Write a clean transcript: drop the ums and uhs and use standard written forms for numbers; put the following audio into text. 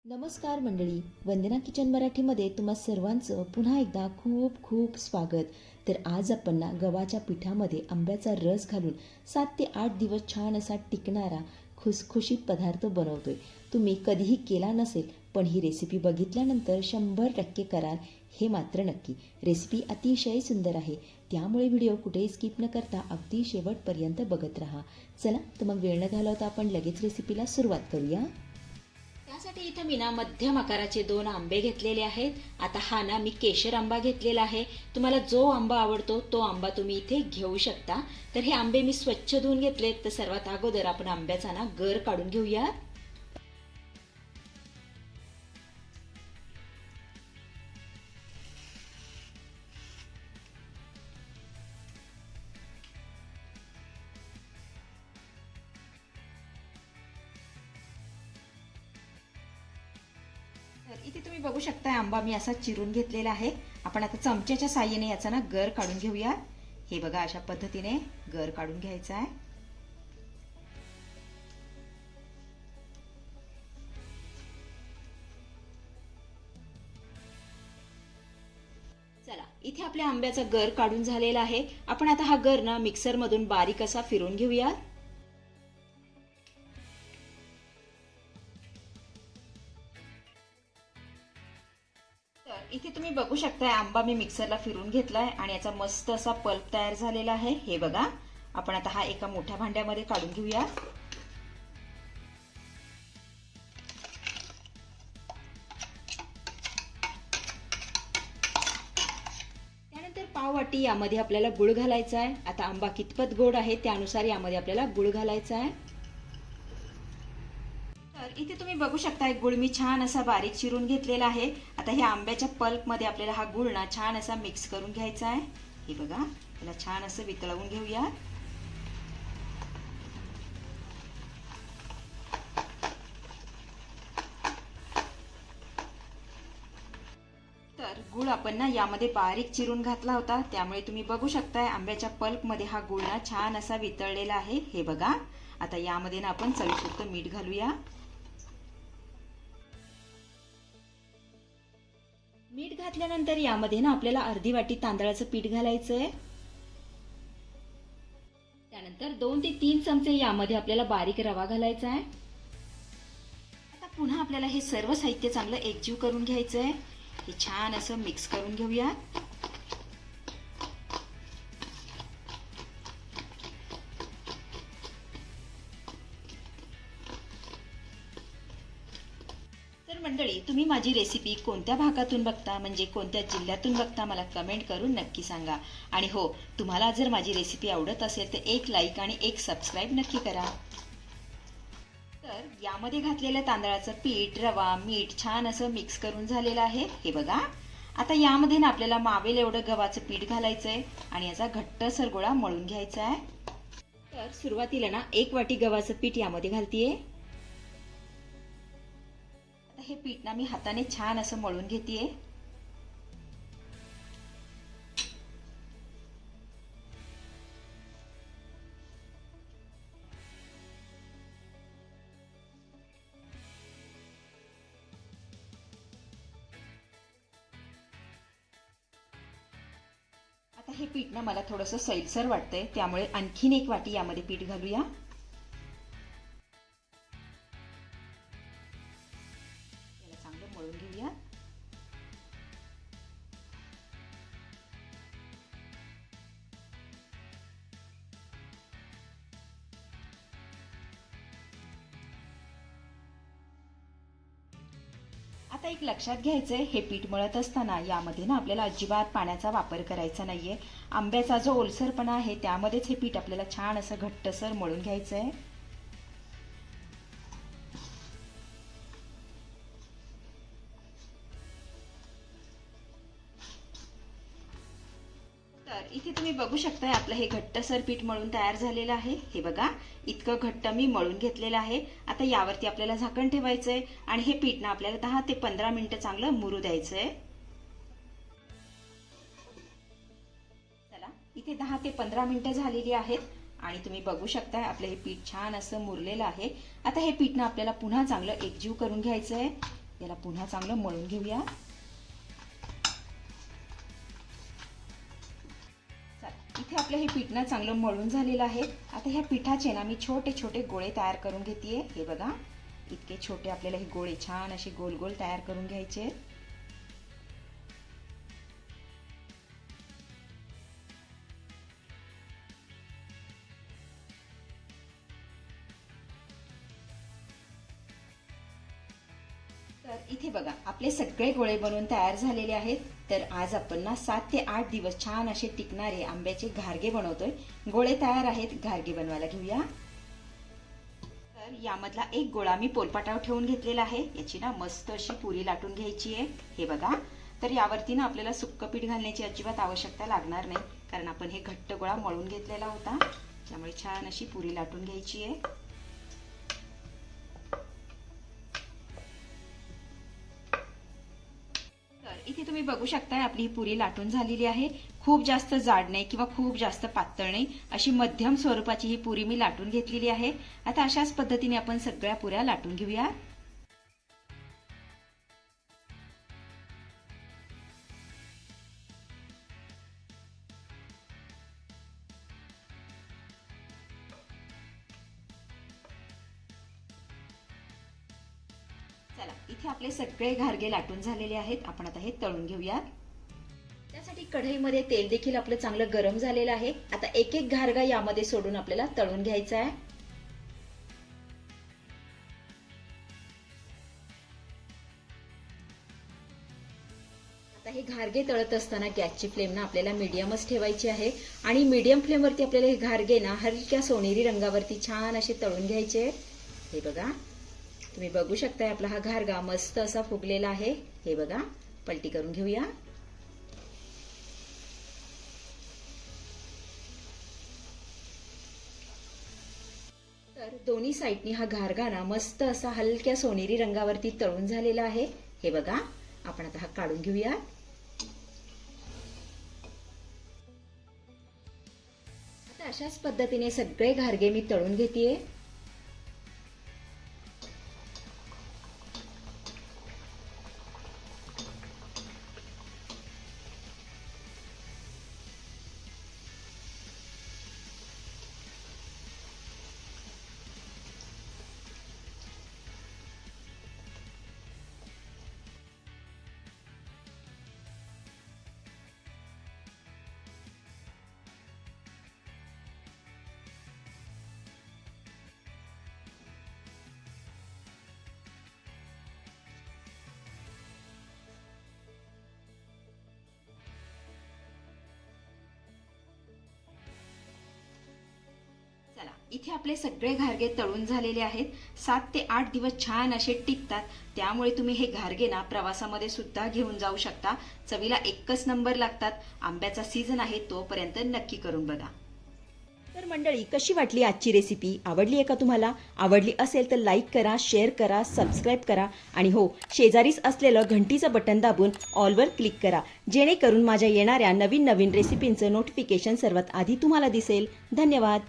नमस्कार मंडळी, वंदना किचन मराठीमध्ये तुम्हा सर्वांचं पुन्हा एकदा खूप खूप स्वागत. तर आज आपण ना गव्हाच्या पिठामध्ये आंब्याचा रस घालून 7 ते 8 दिवस छान असा टिकणारा खुसखुशीत पदार्थ बनवतोय. तुम्ही कधीही केला नसेल, पण ही रेसिपी बघितल्यानंतर 100% कराल हे मात्र नक्की. रेसिपी अतिशय सुंदर आहे, त्यामुळे व्हिडिओ कुठेही स्किप न करता अगदी शेवटपर्यंत बघत राहा. चला तर मग वेळ न घालवता आपण लगेच रेसिपीला सुरुवात करूया. त्यासाठी इथं मी ना मध्यम आकाराचे 2 आंबे घेतलेले आहेत. आता हा ना मी केशर आंबा घेतलेला आहे. तुम्हाला जो आंबा आवडतो तो आंबा तुम्ही इथे घेऊ शकता. तर हे आंबे मी स्वच्छ धुवून घेतलेत. तर सर्वात अगोदर आपण आंब्याचा ना गर काढून घेऊया. तर इथे तुम्ही बघू शकता आंबा मी असा चिरून घेतलेला आहे. आपण आता चमच्याच्या साहाय्याने याचा ना गर काढून घेऊया. हे बघा, अशा पद्धतीने गर काढून घ्यायचा आहे. चला, इथे आपल्या आंब्याचा गर काढून झालेला आहे. आपण आता हा गर ना मिक्सर मधून बारीक असा फिरवून घेऊया. तर इथे तुम्ही बघू शकताय आंबा मी मिक्सरला फिरून घेतलाय आणि याचा मस्त असा पल्प तयार झालेला आहे. हे बघा, आपण आता हा एका मोठ्या भांड्यामध्ये काढून घेऊया. त्यानंतर पाव वाटी यामध्ये आपल्याला गुळ घालायचा आहे. आता आंबा कितपत गोड आहे त्यानुसार यामध्ये आपल्याला गुळ घालायचा आहे. तर इथे तुम्ही बघू शकता गुळ मी छान असा बारीक चिरून घेतलेला आहे. आता ह्या आंब्याच्या पल्प मध्ये आपल्याला हा गुळ ना छान असा मिक्स करून घ्यायचा आहे. हे बघा, त्याला छान असं वितळवून घेऊया. तर गुळ आपण ना यामध्ये बारीक चिरून घातला होता, त्यामुळे तुम्ही बघू शकताय आंब्याच्या पल्प मध्ये हा गुळ ना छान असा वितळलेला आहे. हे बघा, आता यामध्ये ना आपण चवीपुरतं मीठ घालूया. मीठ घातल्यानंतर यामध्ये ना आपल्याला अर्धी वाटी तांदळाचं पीठ घालायचंय. त्यानंतर 2 ते 3 चमचे यामध्ये आपल्याला बारीक रवा घालायचा आहे. आता पुन्हा आपल्याला हे सर्व साहित्य चांगलं एकजीव करून घ्यायचंय. हे छान असं मिक्स करून घेऊया. तर मंडळी, तुम्ही माझी रेसिपी कोणत्या भागातून बघता, म्हणजे कोणत्या जिल्ह्यातून बघता, मला कमेंट करून नक्की सांगा. आणि हो, तुम्हाला जर माझी रेसिपी आवडत असेल तर एक लाईक आणि एक सबस्क्राईब नक्की करा. तर यामध्ये घातलेलं तांदळाचं पीठ, रवा, मीठ छान असं मिक्स करून झालेलं आहे. हे बघा, आता यामध्ये ना आपल्याला मावेल एवढं गव्हाचं पीठ घालायचंय आणि याचा घट्टसर गोळा मळून घ्यायचा आहे. तर सुरुवातीला ना 1 वाटी गव्हाचं पीठ यामध्ये घालतीये. आता हे पीठ ना मी हाताने छान असं मळून घेतेय. आता हे पीठ ना मला थोडंसं सैलसर वाटतंय, त्यामुळे आणखीन 1 वाटी यामध्ये पीठ घालूया. याला चांगलं मळून घेऊया. आता एक लक्षात घ्यायचंय, हे पीठ मळत असताना यामध्ये ना आपल्याला अजिबात पाण्याचा वापर करायचा नाहीये. आंब्याचा जो ओलसरपणा आहे त्यामध्येच हे पीठ आपल्याला छान असं घट्टसर मळून घ्यायचंय. तर इथे तुम्ही बघू शकताय आपलं हे घट्टसर पीठ मळून तयार झालेलं आहे. हे बघा, इतकं घट्ट मी मळून घेतलेलं आहे. आता यावरती आपल्याला झाकण ठेवायचंय आणि हे पीठ ना आपल्याला 10 ते 15 मिनिटं चांगलं मुरू द्यायचंय. चला, इथे 10 ते 15 मिनिटं झालेली आहेत आणि तुम्ही बघू शकताय आपलं हे पीठ छान असं मुरलेलं आहे. आता हे पीठ ना आपल्याला पुन्हा चांगलं एकजीव करून घ्यायचंय. याला पुन्हा चांगलं मळून घेऊया. इथे आपलं हे पीठ ना चांगलं मळून झालेलं आहे. आता ह्या पिठाचे ना मी छोटे छोटे गोळे तयार करून घेतेय. हे बघा, इतके छोटे आपल्याला हे गोळे छान असे गोल गोल तयार करून घ्यायचे. तर इथे बघा आपले सगळे गोळे बनवून तयार झालेले आहेत. तर आज आपण ना 7 ते 8 दिवस छान असे टिकणारे आंब्याचे घारगे बनवतोय. गोळे तयार आहेत, घारगे बनवायला घेऊया. तर यामधला एक गोळा मी पोलपाटावर ठेवून घेतलेला आहे. याची ना मस्त अशी पुरी लाटून घ्यायची आहे. हे बघा, तर यावरती ना आपल्याला सुक्क पीठ घालण्याची अजिबात आवश्यकता लागणार नाही, कारण आपण हे घट्ट गोळा मळून घेतलेला होता. त्यामुळे छान अशी पुरी लाटून घ्यायची आहे. इथे तुम्ही बघू शकताय आपली ही पुरी लाटून झालेली आहे. खूप जास्त जाड नाही किंवा खूप जास्त पातळ नाही, अशी मध्यम स्वरूपाची ही पुरी मी लाटून घेतलेली आहे. आता अशाच पद्धतीने आपण सगळ्या पुऱ्या लाटून घेऊया. चला, इथे आपले सगळे घारगे लाटून झालेले आहेत. आपण आता हे तळून घेऊया. त्यासाठी कढईमध्ये तेल देखील आपलं चांगलं गरम झालेलं आहे. आता एक एक घारगा यामध्ये सोडून आपल्याला तळून घ्यायचा आहे. आता हे घारगे तळत असताना गॅसची फ्लेम ना आपल्याला मीडियमच ठेवायची आहे. आणि मीडियम फ्लेमवरती आपल्याला हे घारगे ना हलक्या सोनेरी रंगावरती छान असे तळून घ्यायचे. हे बघा, तुम्ही बघू शकताय आपला हा घारगा मस्त असा फुगलेला आहे. हे बघा, पलटी करून घेऊया. तर दोन्ही साईडनी हा घारगा ना मस्त असा हलक्या सोनेरी रंगावरती तळून झालेला आहे. हे बघा, आपण आता हा काढून घेऊया. आता अशाच पद्धतीने सगळे घारगे मी तळून घेतेय. चला, इथे आपले सगळे घारगे तळून झालेले आहेत. 7 ते 8 दिवस छान असे टिकतात. त्यामुळे तुम्ही हे घारगे ना प्रवासामध्ये सुद्धा घेऊन जाऊ शकता. चवीला एकच नंबर लागतात. आंब्याचा सीझन आहे तोपर्यंत नक्की करून बघा. तर मंडळी, कशी वाटली आजची रेसिपी? आवडली आहे का तुम्हाला? आवडली असेल तर लाईक करा, शेअर करा, सबस्क्राईब करा आणि हो, शेजारीच असलेलं घंटीचं बटन दाबून ऑलवर क्लिक करा, जेणेकरून माझ्या येणाऱ्या नवीन नवीन रेसिपींचं नोटिफिकेशन सर्वात आधी तुम्हाला दिसेल. धन्यवाद.